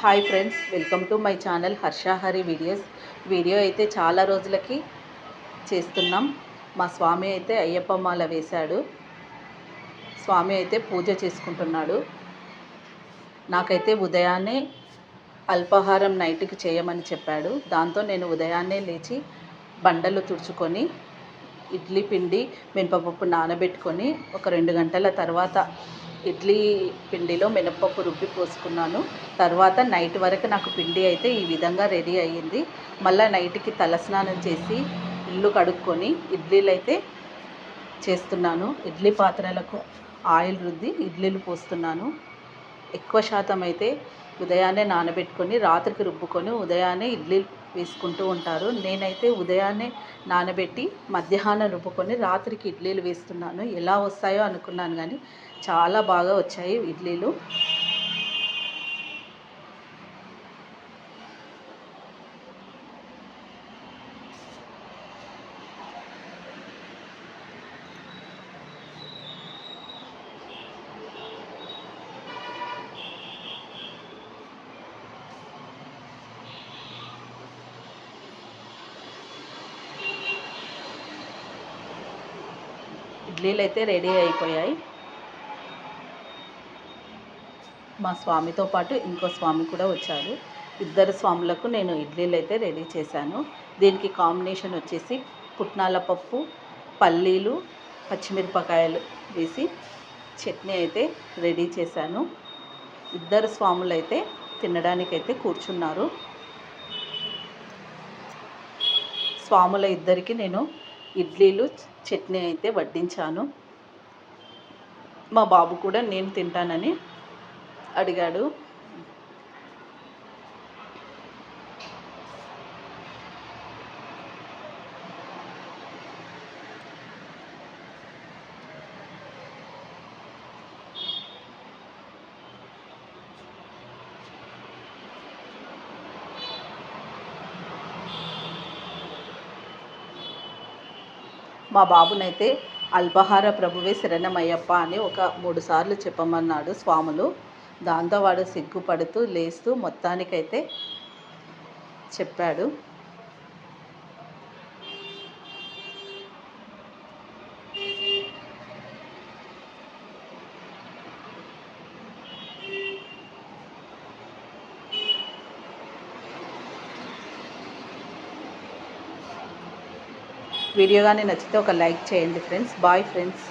Hi friends, welcome to my channel Harshahari videos. Video అయితే చాలా రోజులకి చేస్తున్నాం. మా స్వామి అయితే అయ్యప్ప మాల వేశాడు. స్వామి అయితే పూజ చేసుకుంటున్నాడు. నాకైతే ఉదయాన్నే అల్పాహారం నైట్కి చేయమని చెప్పాడు. దాంతో నేను ఉదయాన్నే లేచి బండలు తుడుచుకొని ఇడ్లీ పిండి మినపప్పు నానబెట్టుకొని ఒక 2 గంటల తర్వాత ఇడ్లీ పిండిలో మినపప్పు రుబ్బి పోసుకున్నాను. తర్వాత నైట్ వరకు నాకు పిండి అయితే ఈ విధంగా రెడీ అయ్యింది. మళ్ళీ నైట్కి తలస్నానం చేసి ఇల్లు కడుక్కొని ఇడ్లీలు అయితే చేస్తున్నాను. ఇడ్లీ పాత్రలకు ఆయిల్ రుద్ది ఇడ్లీలు పోస్తున్నాను. ఎక్కువ శాతం అయితే ఉదయాన్నే నానబెట్టుకొని రాత్రికి రుబ్బుకొని ఉదయాన్నే ఇడ్లీ వేసుకుంటూ ఉంటారు. నేనైతే ఉదయాన్నే నానబెట్టి మధ్యాహ్నం రుబ్బుకొని రాత్రికి ఇడ్లీలు వేస్తున్నాను. ఎలా వస్తాయో అనుకున్నాను, కానీ చాలా బాగా వచ్చాయి ఇడ్లీలు. ఇడ్లీలు అయితే రెడీ అయిపోయాయి. మా స్వామితో పాటు ఇంకో స్వామి కూడా వచ్చాడు. ఇద్దరు స్వాములకు నేను ఇడ్లీలు అయితే రెడీ చేశాను. దీనికి కాంబినేషన్ వచ్చేసి పుట్నాల పప్పు, పల్లీలు, పచ్చిమిరపకాయలు వేసి చట్నీ అయితే రెడీ చేశాను. ఇద్దరు స్వాములు అయితే తినడానికైతే కూర్చున్నారు. స్వాముల ఇద్దరికి నేను ఇడ్లీలు చట్నీ అయితే వడ్డించాను. మా బాబు కూడా నేను తింటానని అడిగాడు. మా బాబునైతే అల్పాహార ప్రభువే శరణమయ్యప్ప అని ఒక 3 సార్లు చెప్పమన్నాడు స్వాములు. దాంతో వాడు సిగ్గుపడుతూ లేస్తూ మొత్తానికైతే చెప్పాడు. వీడియో కానీ నచ్చితే ఒక లైక్ చేయండి ఫ్రెండ్స్. Bye friends.